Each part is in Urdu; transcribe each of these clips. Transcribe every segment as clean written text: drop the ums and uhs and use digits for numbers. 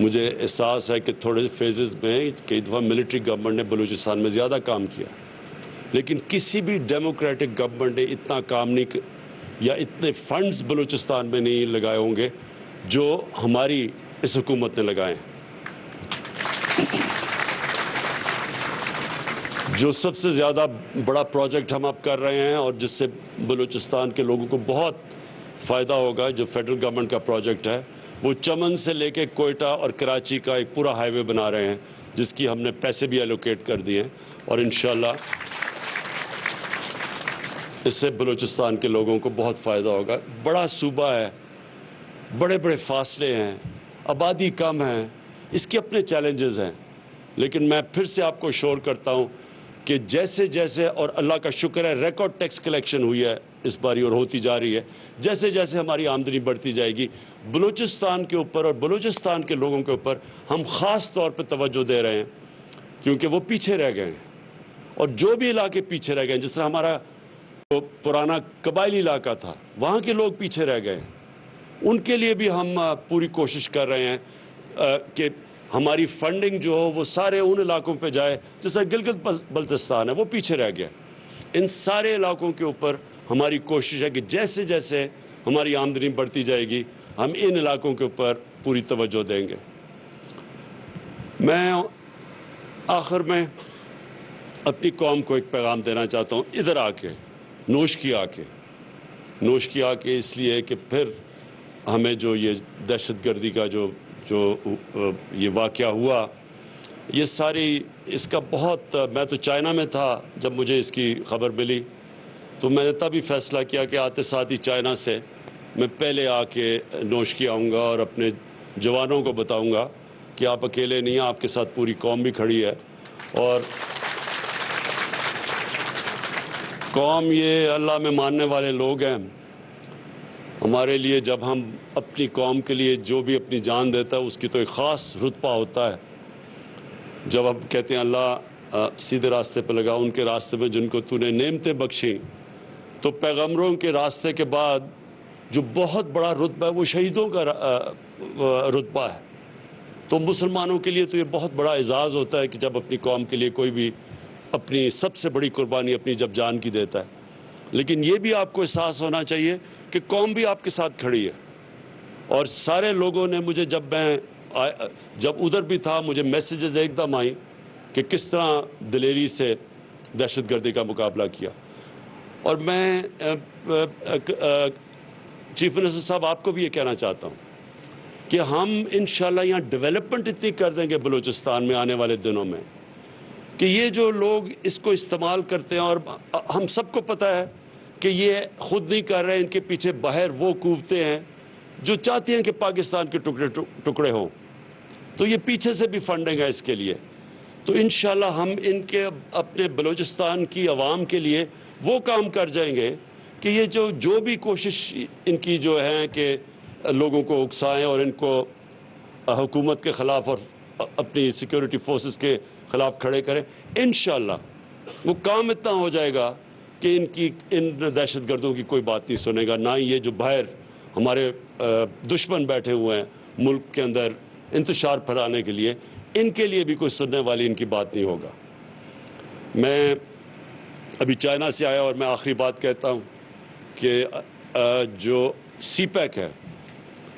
مجھے احساس ہے کہ تھوڑے سے فیزز میں کئی دفعہ ملٹری گورنمنٹ نے بلوچستان میں زیادہ کام کیا، لیکن کسی بھی ڈیموکریٹک گورنمنٹ نے اتنا کام نہیں یا اتنے فنڈز بلوچستان میں نہیں لگائے ہوں گے جو ہماری اس حکومت نے لگائے ہیں۔ جو سب سے زیادہ بڑا پروجیکٹ ہم اب کر رہے ہیں اور جس سے بلوچستان کے لوگوں کو بہت فائدہ ہوگا، جو فیڈرل گورنمنٹ کا پروجیکٹ ہے، وہ چمن سے لے کے کوئٹہ اور کراچی کا ایک پورا ہائی وے بنا رہے ہیں، جس کی ہم نے پیسے بھی ایلوکیٹ کر دیے ہیں، اور انشاءاللہ اس سے بلوچستان کے لوگوں کو بہت فائدہ ہوگا۔ بڑا صوبہ ہے، بڑے بڑے فاصلے ہیں، آبادی کم ہے، اس کے اپنے چیلنجز ہیں، لیکن میں پھر سے آپ کو شور کرتا ہوں کہ جیسے جیسے، اور اللہ کا شکر ہے ریکارڈ ٹیکس کلیکشن ہوئی ہے اس باری اور ہوتی جا رہی ہے، جیسے جیسے ہماری آمدنی بڑھتی جائے گی، بلوچستان کے اوپر اور بلوچستان کے لوگوں کے اوپر ہم خاص طور پہ توجہ دے رہے ہیں، کیونکہ وہ پیچھے رہ گئے ہیں، اور جو بھی علاقے پیچھے رہ گئے ہیں، جس طرح ہمارا جو پرانا قبائلی علاقہ تھا وہاں کے لوگ پیچھے رہ گئے ہیں، ان کے لیے بھی ہم پوری کوشش کر رہے ہیں کہ ہماری فنڈنگ جو ہو وہ سارے ان علاقوں پہ جائے، جیسا گلگت بلتستان ہے وہ پیچھے رہ گیا۔ ان سارے علاقوں کے اوپر ہماری کوشش ہے کہ جیسے جیسے ہماری آمدنی بڑھتی جائے گی ہم ان علاقوں کے اوپر پوری توجہ دیں گے۔ میں آخر میں اپنی قوم کو ایک پیغام دینا چاہتا ہوں، ادھر آ کے نوش کی آ کے اس لیے کہ پھر ہمیں جو یہ دہشت گردی کا جو یہ واقعہ ہوا، یہ ساری اس کا بہت، میں تو چائنا میں تھا جب مجھے اس کی خبر ملی، تو میں نے تبھی فیصلہ کیا کہ آتے ساتھ ہی چائنا سے میں پہلے آ کے نوش کی آؤں گا اور اپنے جوانوں کو بتاؤں گا کہ آپ اکیلے نہیں ہیں، آپ کے ساتھ پوری قوم بھی کھڑی ہے، اور قوم یہ اللہ میں ماننے والے لوگ ہیں۔ ہمارے لیے جب ہم اپنی قوم کے لیے جو بھی اپنی جان دیتا ہے اس کی تو ایک خاص رتبہ ہوتا ہے۔ جب ہم کہتے ہیں اللہ سیدھے راستے پہ لگا، ان کے راستے میں جن کو تو نے نعمتیں بخشیں، تو پیغمبروں کے راستے کے بعد جو بہت بڑا رتبہ ہے وہ شہیدوں کا رتبہ ہے۔ تو مسلمانوں کے لیے تو یہ بہت بڑا اعزاز ہوتا ہے کہ جب اپنی قوم کے لیے کوئی بھی اپنی سب سے بڑی قربانی اپنی جب جان کی دیتا ہے، لیکن یہ بھی آپ کو احساس ہونا چاہیے کہ قوم بھی آپ کے ساتھ کھڑی ہے۔ اور سارے لوگوں نے مجھے جب ادھر بھی تھا مجھے میسیجز ایک دم آئیں کہ کس طرح دلیری سے دہشت گردی کا مقابلہ کیا، اور میں چیف منسٹر صاحب آپ کو بھی یہ کہنا چاہتا ہوں کہ ہم انشاءاللہ یہاں ڈیولپمنٹ اتنی کر دیں گے بلوچستان میں آنے والے دنوں میں کہ یہ جو لوگ اس کو استعمال کرتے ہیں، اور ہم سب کو پتہ ہے کہ یہ خود نہیں کر رہے، ان کے پیچھے باہر وہ قوتیں ہیں جو چاہتی ہیں کہ پاکستان کے ٹکڑے ہوں، تو یہ پیچھے سے بھی فنڈنگ ہے اس کے لیے۔ تو انشاءاللہ ہم ان کے اپنے بلوچستان کی عوام کے لیے وہ کام کر جائیں گے کہ یہ جو بھی کوشش ان کی جو ہے کہ لوگوں کو اکسائیں اور ان کو حکومت کے خلاف اور اپنی سیکیورٹی فورسز کے خلاف کھڑے کریں، انشاءاللہ وہ کام اتنا ہو جائے گا کہ ان دہشت گردوں کی کوئی بات نہیں سنے گا، نہ ہی یہ جو باہر ہمارے دشمن بیٹھے ہوئے ہیں ملک کے اندر انتشار پھیلانے کے لیے، ان کے لیے بھی کوئی سننے والی ان کی بات نہیں ہوگا۔ میں ابھی چائنا سے آیا اور میں آخری بات کہتا ہوں کہ جو سی پیک ہے،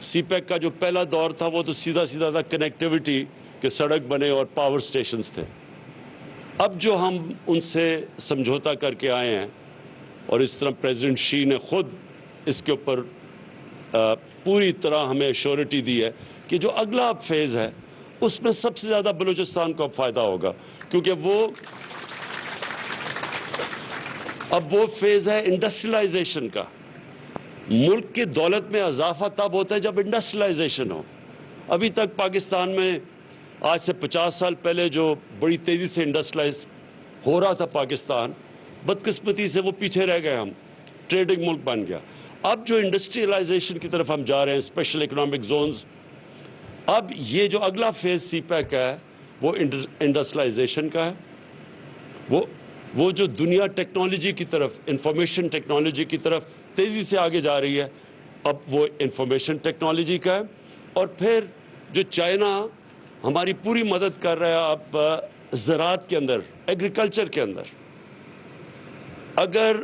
سی پیک کا جو پہلا دور تھا وہ تو سیدھا تھا کنیکٹیوٹی کہ سڑک بنے اور پاور سٹیشنز تھے۔ اب جو ہم ان سے سمجھوتا کر کے آئے ہیں، اور اس طرح پریزیڈنٹ شی نے خود اس کے اوپر پوری طرح ہمیں شیورٹی دی ہے کہ جو اگلا فیز ہے اس میں سب سے زیادہ بلوچستان کو اب فائدہ ہوگا، کیونکہ اب وہ فیز ہے انڈسٹریلائزیشن کا۔ ملک کی دولت میں اضافہ تب ہوتا ہے جب انڈسٹریلائزیشن ہو۔ ابھی تک پاکستان میں آج سے 50 سال پہلے جو بڑی تیزی سے انڈسٹریلائز ہو رہا تھا پاکستان، بدقسمتی سے وہ پیچھے رہ گئے، ہم ٹریڈنگ ملک بن گیا۔ اب جو انڈسٹریلائزیشن کی طرف ہم جا رہے ہیں، اسپیشل اکنامک زونز، اب یہ جو اگلا فیز سی پیک ہے وہ انڈسٹریلائزیشن کا ہے۔ وہ جو دنیا ٹیکنالوجی کی طرف، انفارمیشن ٹیکنالوجی کی طرف تیزی سے آگے جا رہی ہے، اب وہ انفارمیشن ٹیکنالوجی کا ہے۔ اور پھر جو چائنا ہماری پوری مدد کر رہا ہے اب زراعت کے اندر، ایگریکلچر کے اندر، اگر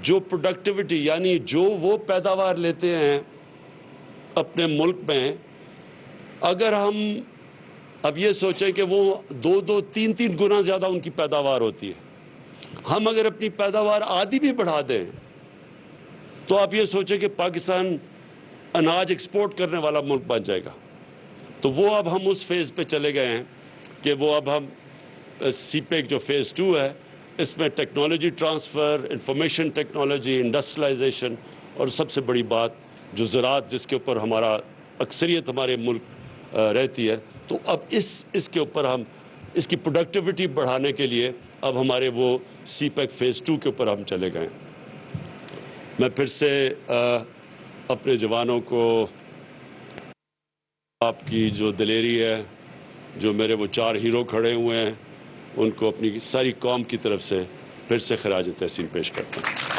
جو پروڈکٹیوٹی یعنی جو وہ پیداوار لیتے ہیں اپنے ملک میں، اگر ہم اب یہ سوچیں کہ وہ 2-3 گنا زیادہ ان کی پیداوار ہوتی ہے، ہم اگر اپنی پیداوار آدھی بھی بڑھا دیں تو آپ یہ سوچیں کہ پاکستان اناج ایکسپورٹ کرنے والا ملک بن جائے گا۔ تو وہ اب ہم اس فیز پہ چلے گئے ہیں کہ وہ اب ہم سی پیک جو فیز 2 ہے، اس میں technology transfer, information technology, industrialisation, اور سب سے بڑی بات جو زراعت جس کے اوپر ہمارا اکثریت ہمارے ملک رہتی ہے، تو اب اس کے اوپر ہم اس کی پروڈکٹیوٹی بڑھانے کے لیے اب ہمارے وہ سی پیک فیز 2 کے اوپر ہم چلے گئے۔ میں پھر سے اپنے جوانوں کو، آپ کی جو دلیری ہے، جو میرے وہ 4 ہیرو کھڑے ہوئے ہیں، ان کو اپنی ساری قوم کی طرف سے پھر سے خراج تحسین پیش کرتا ہوں۔